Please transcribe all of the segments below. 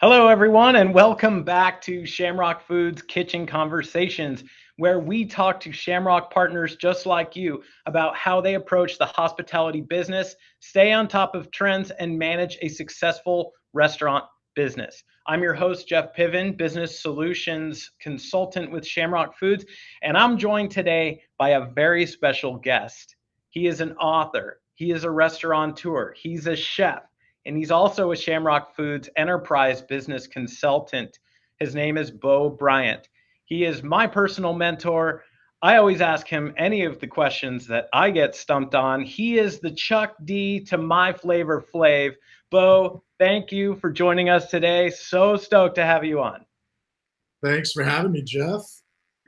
Hello, everyone, and welcome back to Shamrock Foods Kitchen Conversations, where we talk to Shamrock partners just like you about how they approach the hospitality business, stay on top of trends, and manage a successful restaurant business. I'm your host, Jeff Pivin, Business Solutions Consultant with Shamrock Foods, and I'm joined today by a very special guest. He is an author, he is a restaurateur, he's a chef, and he's also a Shamrock Foods enterprise business consultant. His name is Bo Bryant. He is my personal mentor. I always ask him any of the questions that I get stumped on. He is the Chuck D to my Flavor Flav. Bo, thank you for joining us today. So stoked to have you on. Thanks for having me, Jeff.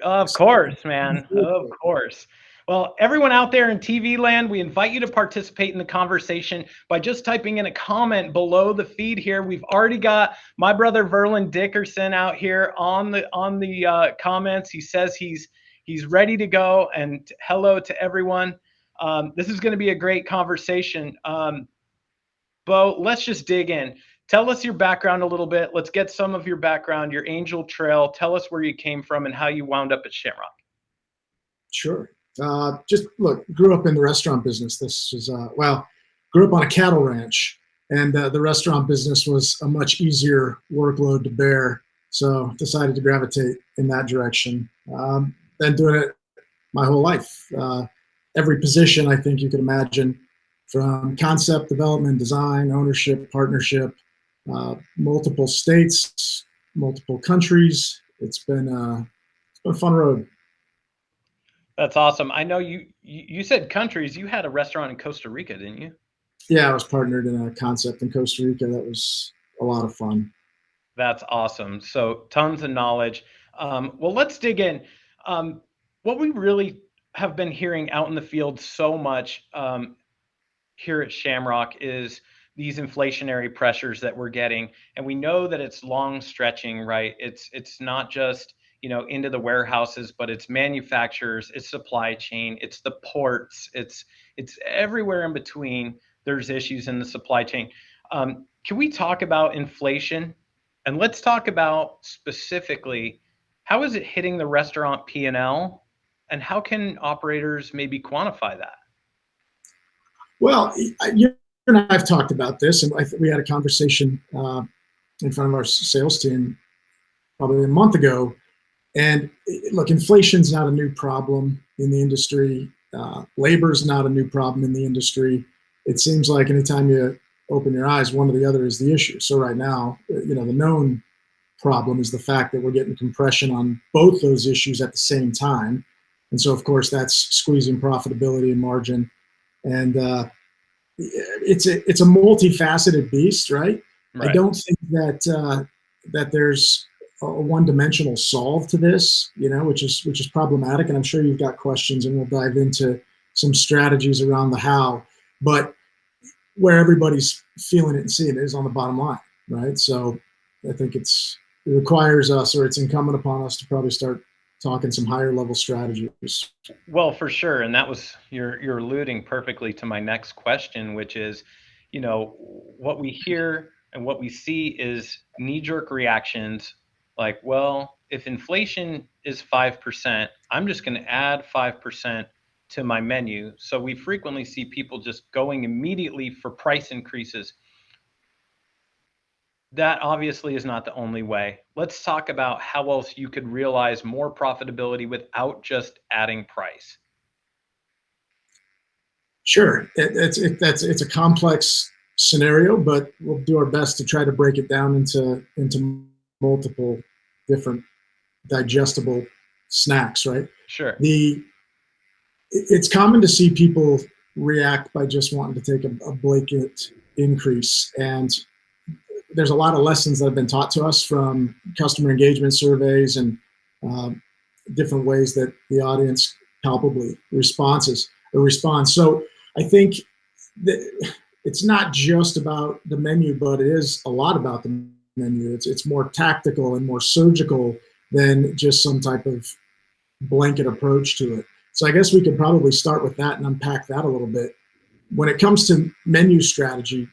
Of course, man. Of course. Well, everyone out there in TV land, we invite you to participate in the conversation by just typing in a comment below the feed here. We've already got my brother Verlin Dickerson out here on the comments. He says he's ready to go, and hello to everyone. This is going to be a great conversation. Bo, let's just dig in. Tell us your background a little bit. Let's get some of your background, your angel trail. Tell us where you came from and how you wound up at Shamrock. Sure. Just look, grew up in the restaurant business. This is, grew up on a cattle ranch, and the restaurant business was a much easier workload to bear. So decided to gravitate in that direction. Been doing it my whole life. Every position I think you could imagine, from concept development, design, ownership, partnership, multiple states, multiple countries. It's been a fun road. That's awesome. I know you said countries. You had a restaurant in Costa Rica, didn't you? Yeah, I was partnered in a concept in Costa Rica. That was a lot of fun. That's awesome. So tons of knowledge. Well, let's dig in. What we really have been hearing out in the field so much here at Shamrock is these inflationary pressures that we're getting, and we know that it's long stretching, right? It's not just into the warehouses, but it's manufacturers, it's supply chain, it's the ports, it's everywhere in between. There's issues in the supply chain. Can we talk about inflation? And let's talk about specifically how is it hitting the restaurant P&L, and how can operators maybe quantify that? Well, you and I have talked about this, and we had a conversation in front of our sales team probably a month ago. And look, inflation's not a new problem in the industry. Labor's not a new problem in the industry. It seems like anytime you open your eyes, one or the other is the issue. So right now, the known problem is the fact that we're getting compression on both those issues at the same time. And so, of course, that's squeezing profitability and margin. And it's a multifaceted beast, right? I don't think that there's a one-dimensional solve to this, which is problematic. And I'm sure you've got questions, and we'll dive into some strategies around the how. But where everybody's feeling it and seeing it is on the bottom line, right? So I think it requires us, or it's incumbent upon us, to probably start talking some higher level strategies. Well, for sure. And that was, you're alluding perfectly to my next question, which is, what we hear and what we see is knee-jerk reactions like, well, if inflation is 5%, I'm just going to add 5% to my menu. So we frequently see people just going immediately for price increases. That obviously is not the only way. Let's talk about how else you could realize more profitability without just adding price. Sure, it's a complex scenario, but we'll do our best to try to break it down into multiple different digestible snacks, right? Sure. It's common to see people react by just wanting to take a blanket increase, and there's a lot of lessons that have been taught to us from customer engagement surveys and different ways that the audience palpably responds. So I think that it's not just about the menu, but it is a lot about the menu. It's more tactical and more surgical than just some type of blanket approach to it. So I guess we could probably start with that and unpack that a little bit. When it comes to menu strategy,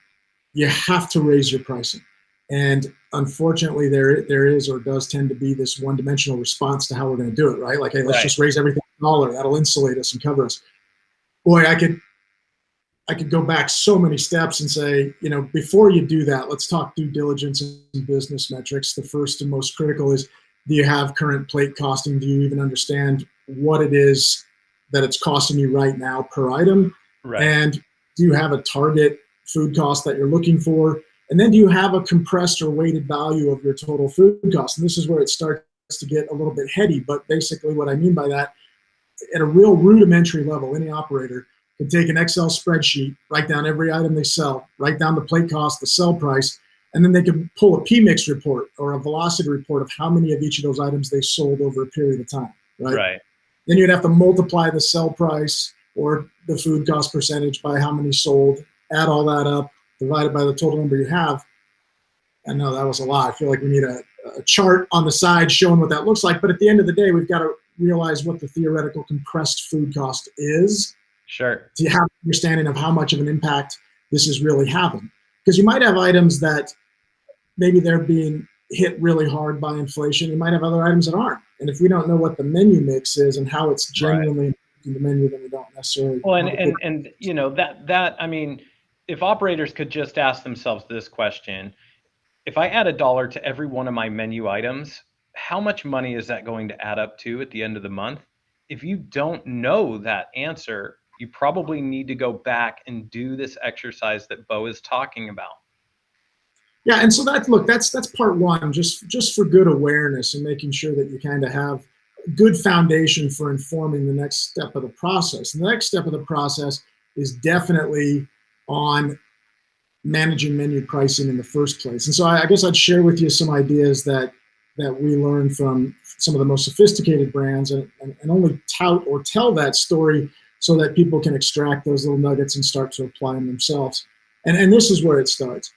you have to raise your pricing. And unfortunately, there is or does tend to be this one-dimensional response to how we're going to do it, right? Like, hey, let's just raise everything $1. That'll insulate us and cover us. Boy, I could go back so many steps and say, before you do that, let's talk due diligence and business metrics. The first and most critical is, do you have current plate costing? Do you even understand what it is that it's costing you right now per item? Right. And do you have a target food cost that you're looking for? And then do you have a compressed or weighted value of your total food cost? And this is where it starts to get a little bit heady. But basically what I mean by that, at a real rudimentary level, any operator can take an Excel spreadsheet, write down every item they sell, write down the plate cost, the sell price, and then they can pull a PMIX report or a velocity report of how many of each of those items they sold over a period of time, right? Right. Then you'd have to multiply the sell price or the food cost percentage by how many sold, add all that up, divide it by the total number you have. I know that was a lot. I feel like we need a chart on the side showing what that looks like. But at the end of the day, we've got to realize what the theoretical compressed food cost is. Sure. To have an understanding of how much of an impact this is really having. Because you might have items that maybe they're being hit really hard by inflation. You might have other items that aren't. And if we don't know what the menu mix is and how it's genuinely impacting the menu, then we don't necessarily. Well, and that I mean, if operators could just ask themselves this question: if I add $1 to every one of my menu items, how much money is that going to add up to at the end of the month? If you don't know that answer, you probably need to go back and do this exercise that Bo is talking about. Yeah, and so that's part one, just for good awareness and making sure that you kind of have a good foundation for informing the next step of the process. And the next step of the process is definitely on managing menu pricing in the first place. And so I guess I'd share with you some ideas that we learned from some of the most sophisticated brands, and only tout or tell that story so that people can extract those little nuggets and start to apply them themselves. And this is where it starts.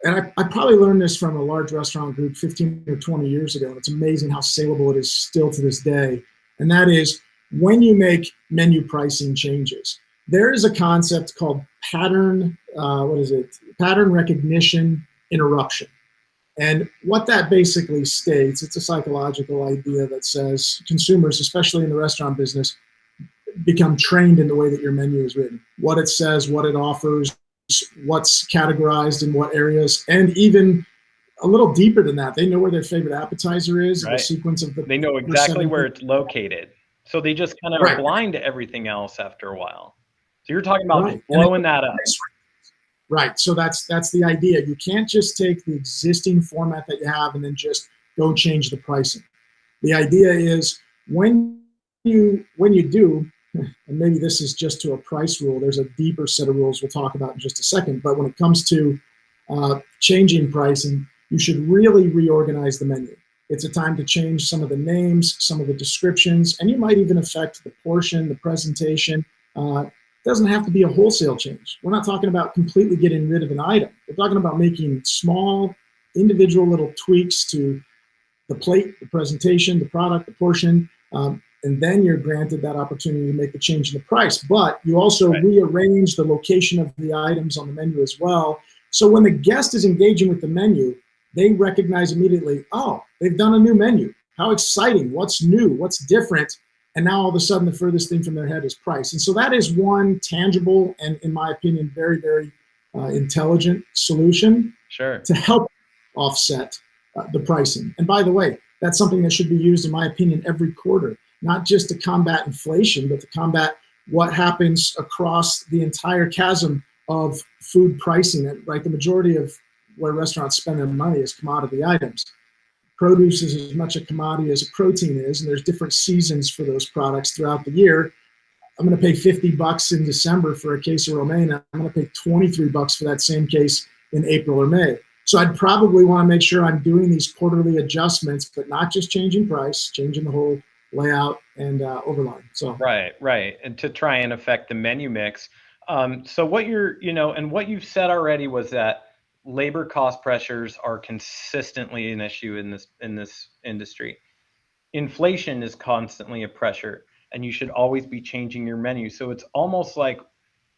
And I probably learned this from a large restaurant group 15 or 20 years ago. And it's amazing how saleable it is still to this day. And that is, when you make menu pricing changes, there is a concept called pattern recognition interruption. And what that basically states, it's a psychological idea that says consumers, especially in the restaurant business, become trained in the way that your menu is written, what it says, what it offers, what's categorized in what areas, and even a little deeper than that, they know where their favorite appetizer is, right. The sequence of they know exactly where it's located. So they just kind of right. blind to everything else after a while. So you're talking about blowing that up. Right. So that's the idea. You can't just take the existing format that you have and then just go change the pricing. The idea is when you do, and maybe this is just to a price rule, there's a deeper set of rules we'll talk about in just a second, but when it comes to changing pricing, you should really reorganize the menu. It's a time to change some of the names, some of the descriptions, and you might even affect the portion, the presentation. It doesn't have to be a wholesale change. We're not talking about completely getting rid of an item. We're talking about making small, individual little tweaks to the plate, the presentation, the product, the portion, and then you're granted that opportunity to make the change in the price. But you also rearrange the location of the items on the menu as well. So when the guest is engaging with the menu, they recognize immediately, oh, they've done a new menu. How exciting, what's new, what's different? And now all of a sudden the furthest thing from their head is price. And so that is one tangible and, in my opinion, very, very intelligent solution to help offset the pricing. And by the way, that's something that should be used, in my opinion, every quarter, not just to combat inflation, but to combat what happens across the entire chasm of food pricing. Right, the majority of where restaurants spend their money is commodity items. Produce is as much a commodity as a protein is, and there's different seasons for those products throughout the year. I'm going to pay $50 in December for a case of romaine. I'm going to pay $23 for that same case in April or May. So I'd probably want to make sure I'm doing these quarterly adjustments, but not just changing price, changing the whole layout and overline. So right, and to try and affect the menu mix. So what and what you've said already was that labor cost pressures are consistently an issue in this industry. Inflation is constantly a pressure, and you should always be changing your menu. So it's almost like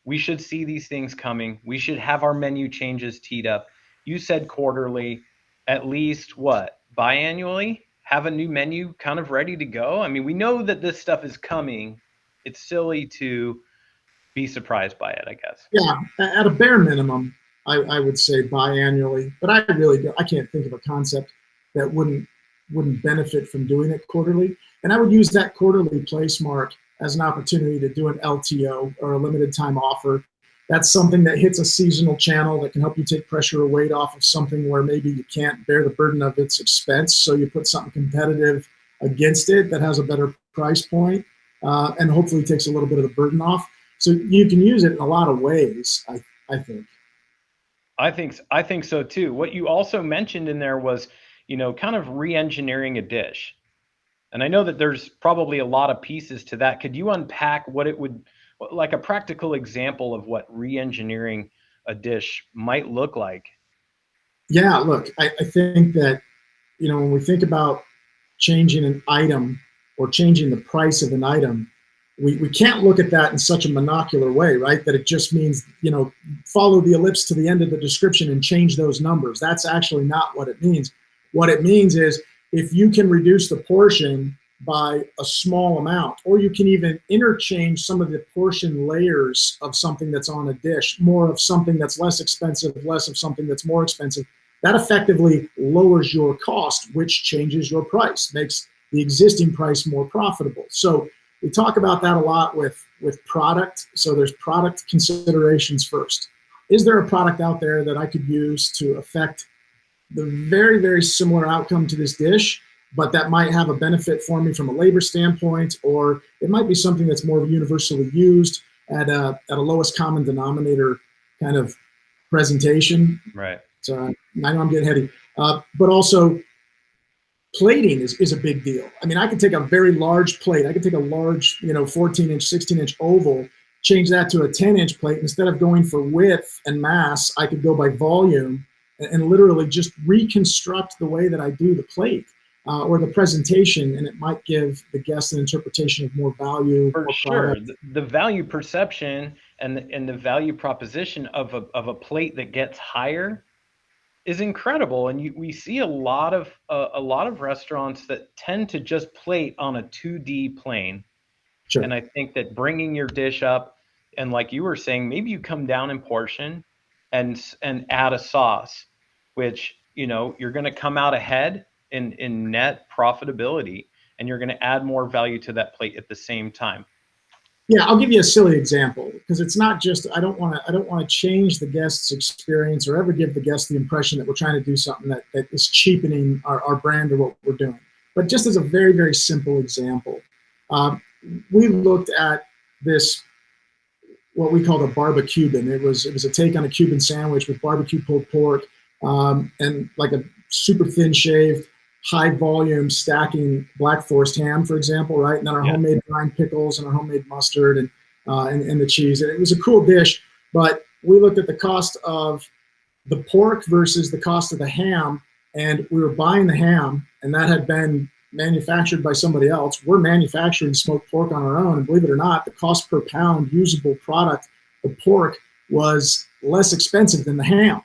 we should see these things coming. We should have our menu changes teed up. You said quarterly, at least what, biannually? Have a new menu kind of ready to go? I mean, we know that this stuff is coming. It's silly to be surprised by it, I guess. Yeah, at a bare minimum, I would say biannually, but I can't think of a concept that wouldn't benefit from doing it quarterly. And I would use that quarterly place mark as an opportunity to do an LTO, or a limited time offer. That's something that hits a seasonal channel that can help you take pressure or weight off of something where maybe you can't bear the burden of its expense. So you put something competitive against it that has a better price point, and hopefully takes a little bit of the burden off. So you can use it in a lot of ways, I think. I think so too. What you also mentioned in there was, kind of re-engineering a dish. And I know that there's probably a lot of pieces to that. Could you unpack what it would, like a practical example of what re-engineering a dish might look like? Yeah, look, I think that, when we think about changing an item or changing the price of an item, we can't look at that in such a monocular way, right? That it just means, follow the ellipse to the end of the description and change those numbers. That's actually not what it means. What it means is, if you can reduce the portion by a small amount, or you can even interchange some of the portion layers of something that's on a dish, more of something that's less expensive, less of something that's more expensive, that effectively lowers your cost, which changes your price, makes the existing price more profitable. So we talk about that a lot with product. So there's product considerations first. Is there a product out there that I could use to affect the very, very similar outcome to this dish, but that might have a benefit for me from a labor standpoint, or it might be something that's more universally used at a lowest common denominator kind of presentation. Right. So I know I'm getting heady, but also plating is a big deal. I mean, I could take a very large plate. I could take a large, 14-inch, 16-inch oval, change that to a 10-inch plate. Instead of going for width and mass, I could go by volume and literally just reconstruct the way that I do the plate or the presentation, and it might give the guest an interpretation of more value. For sure, the value perception and the value proposition of a plate that gets higher is incredible. And we see a lot of restaurants that tend to just plate on a 2D plane. Sure. And I think that bringing your dish up, and like you were saying, maybe you come down in portion and add a sauce, which you're going to come out ahead in net profitability, and you're going to add more value to that plate at the same time. Yeah, I'll give you a silly example, because it's not just, I don't want to change the guest's experience or ever give the guest the impression that we're trying to do something that is cheapening our brand or what we're doing. But just as a very, very simple example, we looked at this, what we called a barbecuban. It was a take on a Cuban sandwich with barbecue pulled pork and like a super thin shaved, high volume stacking Black Forest ham, for example, right? And then our homemade brine pickles and our homemade mustard and the cheese. And it was a cool dish, but we looked at the cost of the pork versus the cost of the ham, and we were buying the ham, and that had been manufactured by somebody else. We're manufacturing smoked pork on our own, and believe it or not, the cost per pound usable product, the pork, was less expensive than the ham.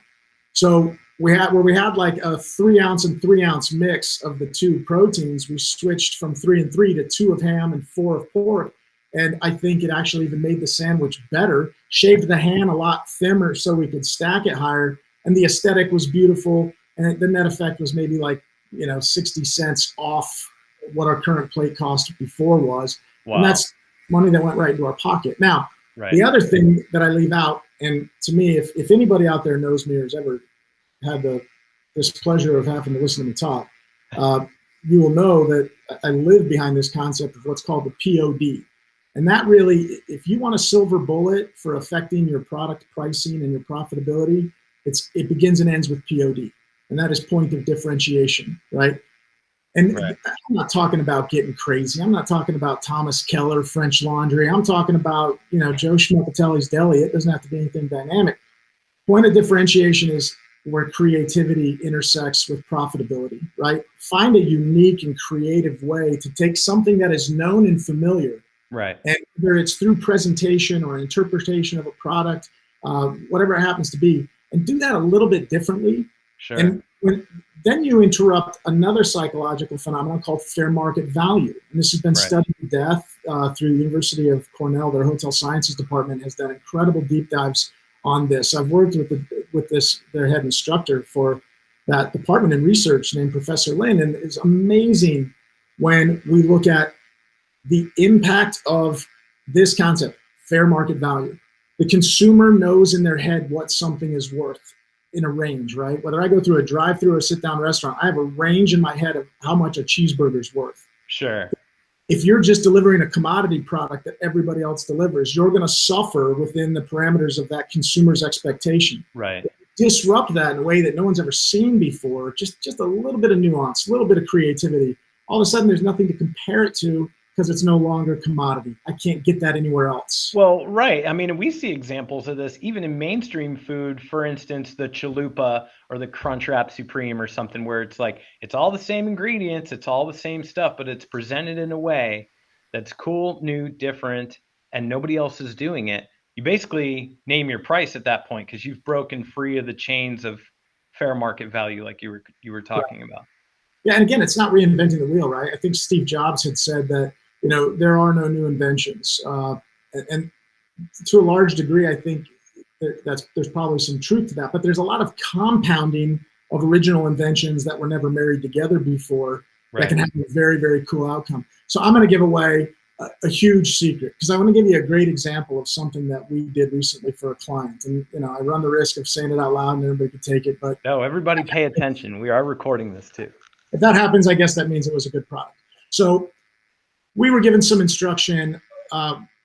So we had like a 3-ounce and 3-ounce mix of the two proteins, we switched from 3 and 3 to 2 of ham and 4 of pork. And I think it actually even made the sandwich better, shaved the ham a lot thinner so we could stack it higher. And the aesthetic was beautiful. And the net effect was maybe like, 60 cents off what our current plate cost before was. Wow. And that's money that went right into our pocket. Now, The other thing that I leave out, and to me, if anybody out there knows me or has ever had the displeasure of having to listen to me talk, you will know that I live behind this concept of what's called the POD. And that really, if you want a silver bullet for affecting your product pricing and your profitability, it begins and ends with POD. And that is point of differentiation, right? And I'm not talking about getting crazy. I'm not talking about Thomas Keller, French Laundry. I'm talking about, Joe Schmuckatelli's Deli. It doesn't have to be anything dynamic. Point of differentiation is where creativity intersects with profitability, right? Find a unique and creative way to take something that is known and familiar, right? And whether it's through presentation or interpretation of a product, whatever it happens to be, and do that a little bit differently. Sure. And then you interrupt another psychological phenomenon called fair market value. And this has been Right. studied to death through the University of Cornell. Their hotel sciences department has done incredible deep dives on this. I've worked with their head instructor for that department in research named Professor Lin, and it's amazing when we look at the impact of this concept, fair market value. The consumer knows in their head what something is worth in a range, right? Whether I go through a drive-through or a sit-down restaurant, I have a range in my head of how much a cheeseburger is worth. Sure. If you're just delivering a commodity product that everybody else delivers, you're going to suffer within the parameters of that consumer's expectation. Right. Disrupt that in a way that no one's ever seen before, just a little bit of nuance, a little bit of creativity. All of a sudden, there's nothing to compare it to because it's no longer commodity. I can't get that anywhere else. Well, right. I mean, we see examples of this even in mainstream food. For instance, the chalupa or the Crunchwrap Supreme or something where it's like, it's all the same ingredients, it's all the same stuff, but it's presented in a way that's cool, new, different, and nobody else is doing it. You basically name your price at that point because you've broken free of the chains of fair market value like you were talking about. Yeah, and again, it's not reinventing the wheel, right? I think Steve Jobs had said that there are no new inventions, and to a large degree, I think there's probably some truth to that. But there's a lot of compounding of original inventions that were never married together before Right. that can have a very, very cool outcome. So I'm going to give away a huge secret because I want to give you a great example of something that we did recently for a client. And I run the risk of saying it out loud and everybody could take it, but no, everybody pay attention. We are recording this too. If that happens, I guess that means it was a good product. So we were given some instruction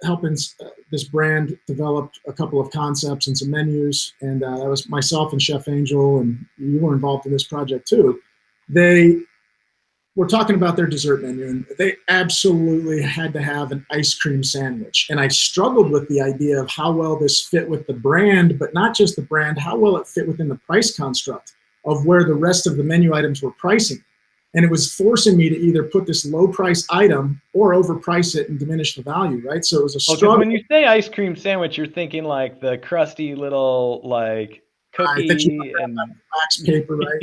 helping this brand develop a couple of concepts and some menus. And that was myself and Chef Angel, and you were involved in this project too. They were talking about their dessert menu, and they absolutely had to have an ice cream sandwich. And I struggled with the idea of how well this fit with the brand, but not just the brand, how well it fit within the price construct of where the rest of the menu items were pricing. And it was forcing me to either put this low price item or overprice it and diminish the value, right? So it was a struggle. When you say ice cream sandwich, you're thinking like the crusty little like cookie and wax paper, right?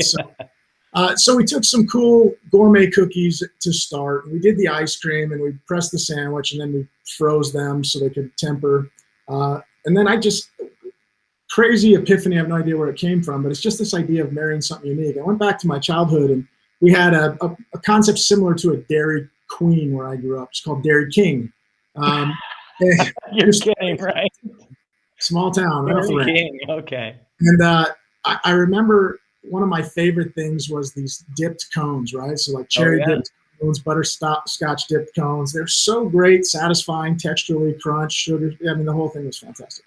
Yeah. So we took some cool gourmet cookies to start. We did the ice cream and we pressed the sandwich and then we froze them so they could temper. And then crazy epiphany, I have no idea where it came from, but it's just this idea of marrying something unique. I went back to my childhood and we had a concept similar to a Dairy Queen where I grew up. It's called Dairy King. You're kidding, right? Small town, right off the ranch. King, okay. And I remember one of my favorite things was these dipped cones, right? So like cherry dipped cones, butterscotch dipped cones. They're so great, satisfying, texturally, crunch, sugar. I mean, the whole thing was fantastic.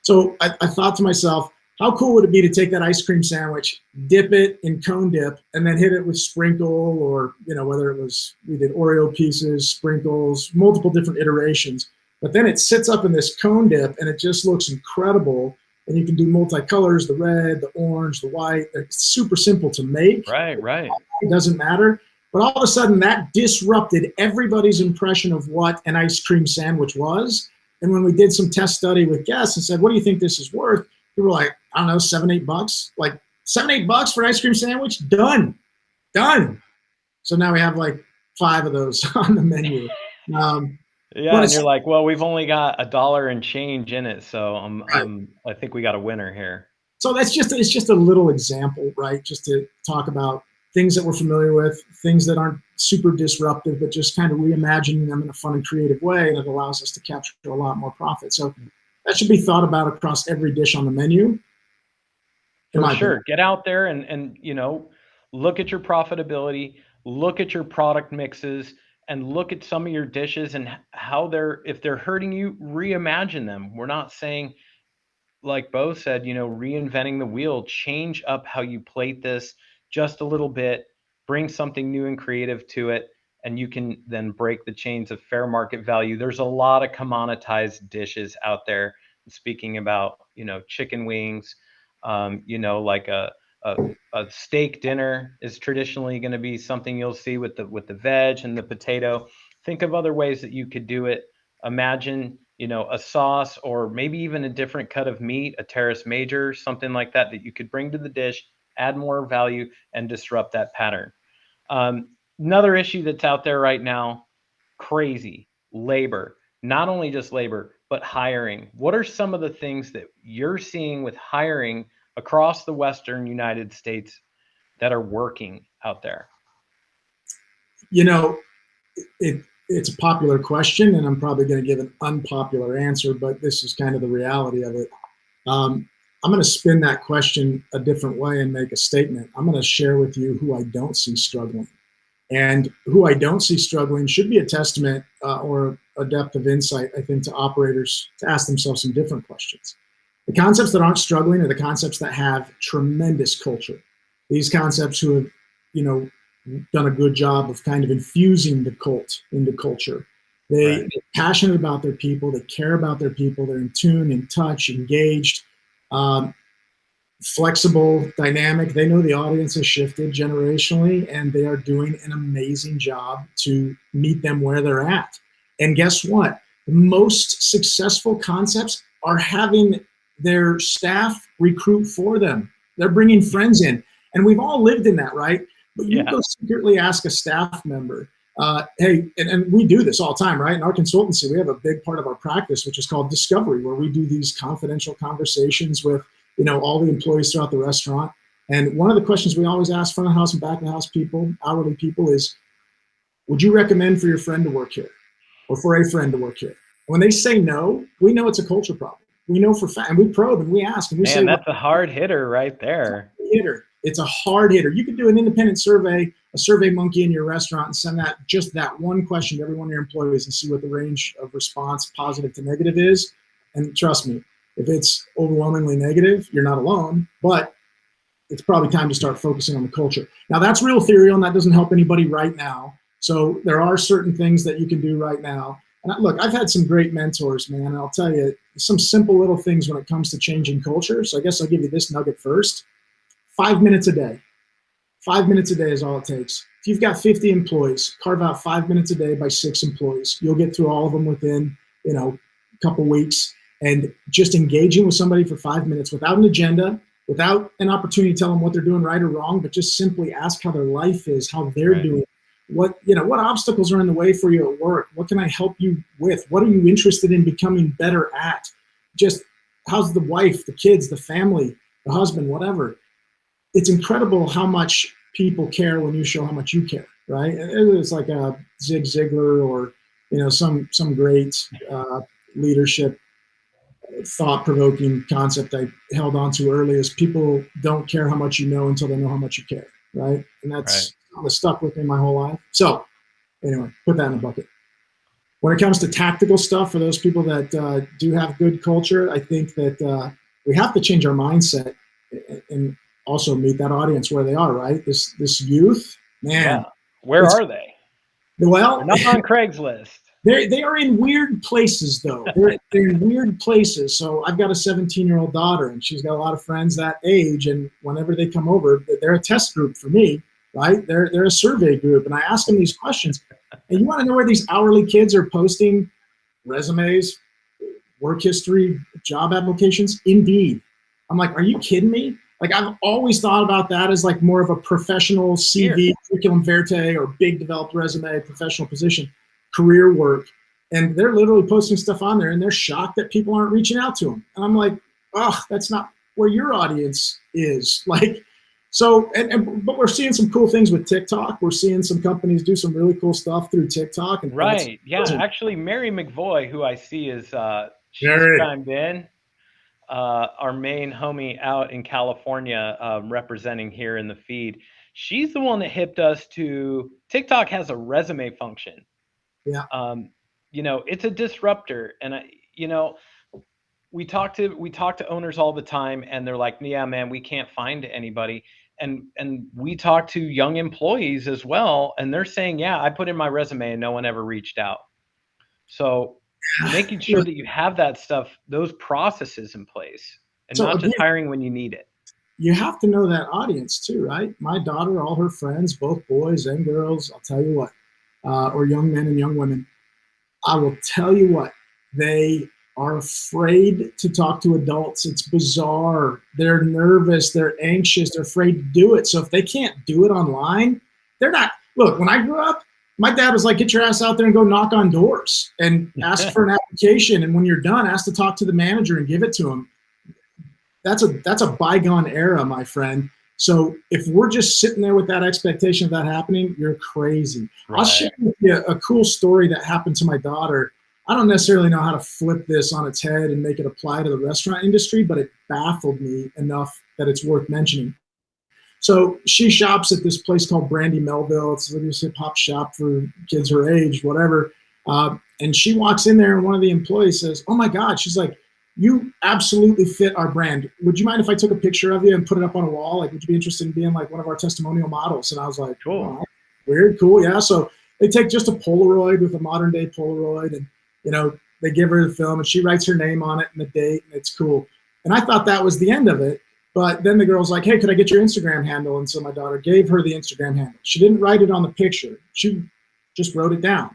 So I thought to myself, how cool would it be to take that ice cream sandwich, dip it in cone dip, and then hit it with sprinkle or, whether it was, we did Oreo pieces, sprinkles, multiple different iterations. But then it sits up in this cone dip and it just looks incredible. And you can do multicolors, the red, the orange, the white. It's super simple to make. Right. It doesn't matter. But all of a sudden that disrupted everybody's impression of what an ice cream sandwich was. And when we did some test study with guests and said, what do you think this is worth? People were like, I don't know, $7-8. Like $7-8 for an ice cream sandwich? Done. So now we have like 5 of those on the menu. Yeah, and you're like, well, we've only got $1 and change in it, so I think we got a winner here. So it's just a little example, right? Just to talk about things that we're familiar with, things that aren't super disruptive, but just kind of reimagining them in a fun and creative way that allows us to capture a lot more profit. So that should be thought about across every dish on the menu. For sure. Get out there and look at your profitability, look at your product mixes, and look at some of your dishes and how if they're hurting you, reimagine them. We're not saying, like Bo said, reinventing the wheel, change up how you plate this just a little bit, bring something new and creative to it, and you can then break the chains of fair market value. There's a lot of commoditized dishes out there. Speaking about, chicken wings, like a steak dinner is traditionally going to be something you'll see with the veg and the potato. Think of other ways that you could do it. Imagine a sauce, or maybe even a different cut of meat, a terrace major, something like that, that you could bring to the dish, add more value, and disrupt that pattern. Another issue that's out there right now, crazy, labor. Not only just labor, but hiring. What are some of the things that you're seeing with hiring across the Western United States that are working out there? It's a popular question, and I'm probably going to give an unpopular answer, but this is kind of the reality of it. I'm going to spin that question a different way and make a statement. I'm going to share with you who I don't see struggling. And who I don't see struggling should be a testament or a depth of insight, I think, to operators to ask themselves some different questions. The concepts that aren't struggling are the concepts that have tremendous culture. These concepts who have, done a good job of kind of infusing the cult into culture. They're passionate about their people. They care about their people. They're in tune, in touch, engaged, flexible, dynamic. They know the audience has shifted generationally, and they are doing an amazing job to meet them where they're at. And guess what? The most successful concepts are having their staff recruit for them. They're bringing friends in. And we've all lived in that, right? But you go secretly ask a staff member, hey, and we do this all the time, right? In our consultancy, we have a big part of our practice, which is called discovery, where we do these confidential conversations with, all the employees throughout the restaurant. And one of the questions we always ask front of house and back of the house people, hourly people, is, would you recommend for your friend to work here or for a friend to work here? When they say no, we know it's a culture problem. We know for fact, and we probe and we ask and we say, that's a hard hitter right there. It's a hard hitter. You could do an independent survey, a survey monkey in your restaurant, and send that one question to every one of your employees and see what the range of response, positive to negative, is. And trust me, if it's overwhelmingly negative, you're not alone, but it's probably time to start focusing on the culture. Now, that's real ethereal, and that doesn't help anybody right now. So there are certain things that you can do right now. And look, I've had some great mentors, man, and I'll tell you some simple little things when it comes to changing culture. So I guess I'll give you this nugget first. 5 minutes a day. 5 minutes a day is all it takes. If you've got 50 employees, carve out 5 minutes a day by 6 employees. You'll get through all of them within, a couple weeks. And just engaging with somebody for 5 minutes without an agenda, without an opportunity to tell them what they're doing right or wrong, but just simply ask how their life is, how they're doing. What obstacles are in the way for you at work? What can I help you with? What are you interested in becoming better at? Just how's the wife, the kids, the family, the husband, whatever. It's incredible how much people care when you show how much you care, right? It's like a Zig Ziglar or, some great leadership thought-provoking concept I held on to early is people don't care how much you know until they know how much you care, right? And that's stuck with me my whole life. So anyway, put that in a bucket. When it comes to tactical stuff, for those people that do have good culture, I think that we have to change our mindset and also meet that audience where they are, right? This youth, man. Yeah. Where are they? Well, they're not on Craigslist. They are in weird places, though. They're in weird places. So I've got a 17-year-old daughter, and she's got a lot of friends that age. And whenever they come over, they're a test group for me, right? They're a survey group, and I ask them these questions. And you want to know where these hourly kids are posting resumes, work history, job applications? Indeed. I'm like, are you kidding me? Like, I've always thought about that as like more of a professional CV, curriculum vitae, or big developed resume, professional position, career work. And they're literally posting stuff on there, and they're shocked that people aren't reaching out to them. And I'm like, oh, that's not where your audience is. Like, so, but we're seeing some cool things with TikTok. We're seeing some companies do some really cool stuff through TikTok. And right. Yeah. Actually, Mary McVoy, who I see is she's chimed in. Our main homie out in California, representing here in the feed. She's the one that hipped us to TikTok. Has a resume function. Yeah. It's a disruptor, and we talk to owners all the time, and they're like, yeah, man, we can't find anybody. And we talk to young employees as well, and they're saying, yeah, I put in my resume and no one ever reached out. So making sure that you have that stuff, those processes in place, and not just hiring when you need it. You have to know that audience too, right? My daughter, all her friends, both boys and girls, I'll tell you what, or young men and young women, I will tell you what, They are afraid to talk to adults. It's bizarre. They're nervous. They're anxious. They're afraid to do it. So if they can't do it online, they're not. Look, when I grew up, my dad was like, get your ass out there and go knock on doors and ask for an application. And when you're done, ask to talk to the manager and give it to him. That's a bygone era, my friend. So if we're just sitting there with that expectation of that happening, you're crazy. Right. I'll share with you a cool story that happened to my daughter. I don't necessarily know how to flip this on its head and make it apply to the restaurant industry, but it baffled me enough that it's worth mentioning. So she shops at this place called Brandy Melville. It's a hip hop shop for kids her age, whatever. And she walks in there and one of the employees says, "Oh my God," she's like, "You absolutely fit our brand. Would you mind if I took a picture of you and put it up on a wall? Like, would you be interested in being like one of our testimonial models?" And I was like, cool. Oh, weird, cool, yeah. So they take just a Polaroid with a modern day Polaroid, and they give her the film and she writes her name on it and the date, and it's cool. And I thought that was the end of it. But then the girl's like, "Hey, could I get your Instagram handle?" And so my daughter gave her the Instagram handle. She didn't write it on the picture. She just wrote it down.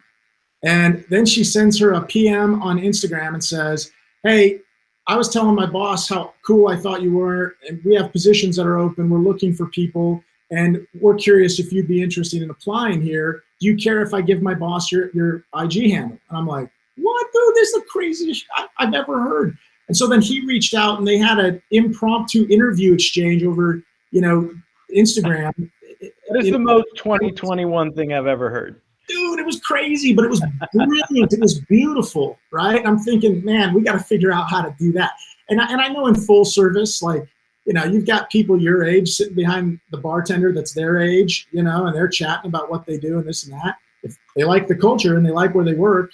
And then she sends her a PM on Instagram and says, "Hey, I was telling my boss how cool I thought you were, and we have positions that are open. We're looking for people, and we're curious if you'd be interested in applying here. Do you care if I give my boss your IG handle?" And I'm like, "What, dude? This is the craziest I've ever heard." And so then he reached out, and they had an impromptu interview exchange over, Instagram. That is the most 2021 thing I've ever heard. Dude, it was crazy, but it was brilliant. It was beautiful, right? I'm thinking, man, we got to figure out how to do that. And I know in full service, like, you've got people your age sitting behind the bartender that's their age, and they're chatting about what they do and this and that. If they like the culture and they like where they work,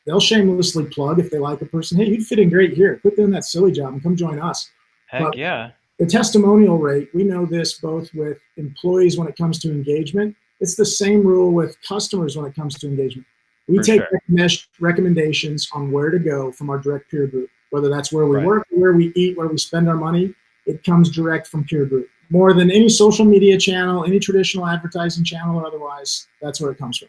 they'll shamelessly plug if they like a person. "Hey, you'd fit in great here. Quit doing that silly job and come join us." Heck yeah. The testimonial rate, we know this both with employees when it comes to engagement. It's the same rule with customers when it comes to engagement. We take recommendations on where to go from our direct peer group, whether that's where we work, where we eat, where we spend our money. It comes direct from peer group. More than any social media channel, any traditional advertising channel or otherwise, that's where it comes from.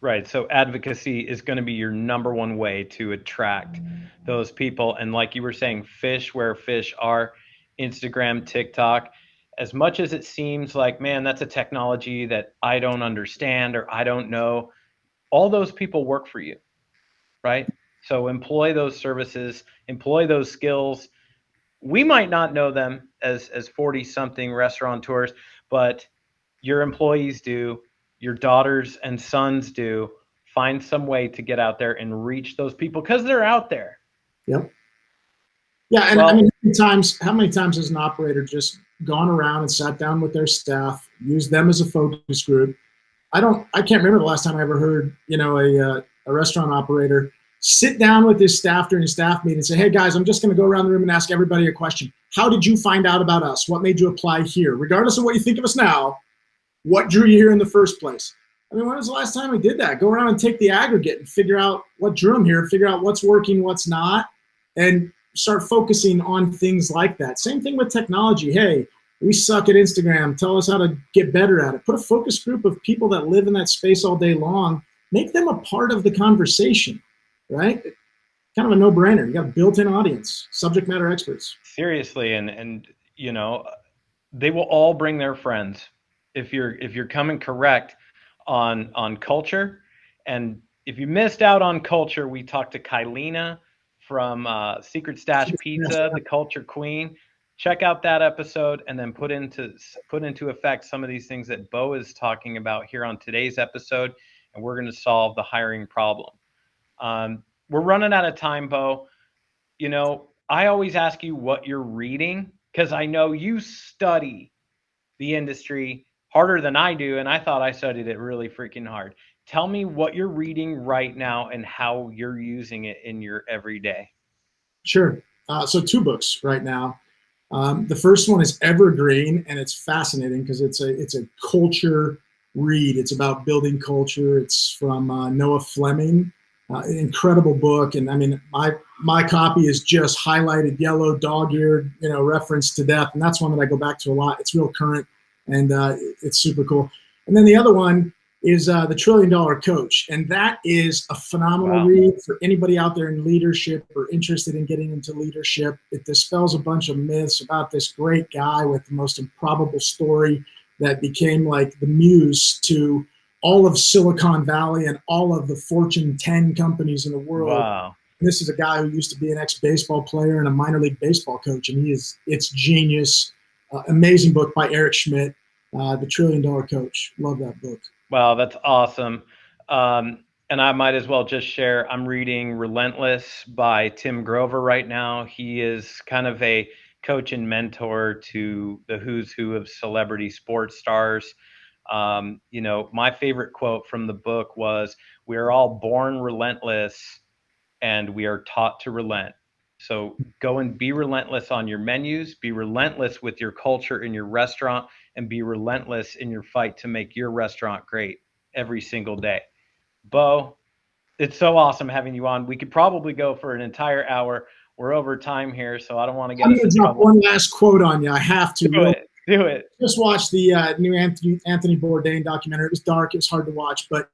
Right. So advocacy is going to be your number one way to attract those people. And like you were saying, fish where fish are, Instagram, TikTok. As much as it seems like, man, that's a technology that I don't understand or I don't know, all those people work for you, right? So employ those services, employ those skills. We might not know them as 40-something restaurateurs, but your employees do, your daughters and sons do. Find some way to get out there and reach those people because they're out there. Yep. Yeah, and how many times has an operator just gone around and sat down with their staff, used them as a focus group? I can't remember the last time I ever heard, a restaurant operator sit down with his staff during a staff meeting and say, "Hey guys, I'm just going to go around the room and ask everybody a question. How did you find out about us? What made you apply here? Regardless of what you think of us now, what drew you here in the first place?" I mean, when was the last time we did that? Go around and take the aggregate and figure out what drew them here, figure out what's working, what's not, and start focusing on things like that. Same thing with technology. Hey, we suck at Instagram. Tell us how to get better at it. Put a focus group of people that live in that space all day long. Make them a part of the conversation, right? Kind of a no-brainer. You got a built-in audience, subject matter experts. Seriously, and they will all bring their friends if you're coming correct on culture. And if you missed out on culture, we talked to Kylina from Secret Stash Pizza, the culture queen. Check out that episode and then put into effect some of these things that Bo is talking about here on today's episode, and we're going to solve the hiring problem. We're running out of time, Bo. I always ask you what you're reading because I know you study the industry harder than I do, and I thought I studied it really freaking hard. Tell me what you're reading right now and how you're using it in your everyday. Sure. So 2 books right now. The first one is evergreen, and it's fascinating because it's a culture read. It's about building culture. It's from Noah Fleming, an incredible book. And I mean, my copy is just highlighted yellow, dog-eared, reference to death. And that's one that I go back to a lot. It's real current, and it's super cool. And then the other one is The $1 Trillion Coach. And that is a phenomenal read for anybody out there in leadership or interested in getting into leadership. It dispels a bunch of myths about this great guy with the most improbable story that became like the muse to all of Silicon Valley and all of the Fortune 10 companies in the world. Wow. And this is a guy who used to be an ex-baseball player and a minor league baseball coach. And it's genius. Amazing book by Eric Schmidt, The $1 Trillion Coach. Love that book. Wow, that's awesome. And I might as well just share, I'm reading Relentless by Tim Grover right now. He is kind of a coach and mentor to the who's who of celebrity sports stars. You know, my favorite quote from the book was, "We are all born relentless and we are taught to relent." So go and be relentless on your menus, be relentless with your culture in your restaurant, and be relentless in your fight to make your restaurant great every single day. Bo, it's so awesome having you on. We could probably go for an entire hour. We're over time here, so I don't want to get I'm us going in to drop trouble. one last quote on you. I have to. Do it. Just watched the new Anthony Bourdain documentary. It was dark. It was hard to watch, but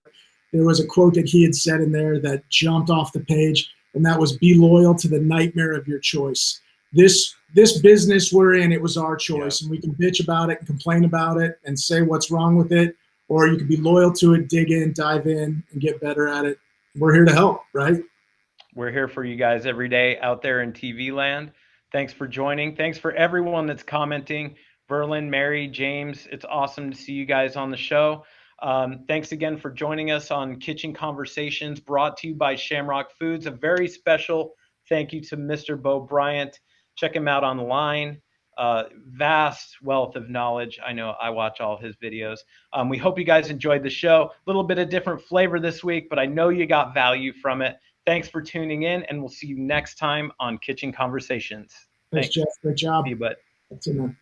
there was a quote that he had said in there that jumped off the page, and that was, "Be loyal to the nightmare of your choice." This business we're in, it was our choice, and we can bitch about it and complain about it and say what's wrong with it, or you can be loyal to it, dig in, dive in, and get better at it. We're here to help, right? We're here for you guys every day out there in TV land. Thanks for joining. Thanks for everyone that's commenting. Verlin, Mary, James, it's awesome to see you guys on the show. Thanks again for joining us on Kitchen Conversations, brought to you by Shamrock Foods. A very special thank you to Mr. Bo Bryant. Check him out online. Vast wealth of knowledge. I know I watch all of his videos. We hope you guys enjoyed the show. A little bit of different flavor this week, but I know you got value from it. Thanks for tuning in, and we'll see you next time on Kitchen Conversations. Thanks, Jeff. Great job. See you, bud. That's it, man.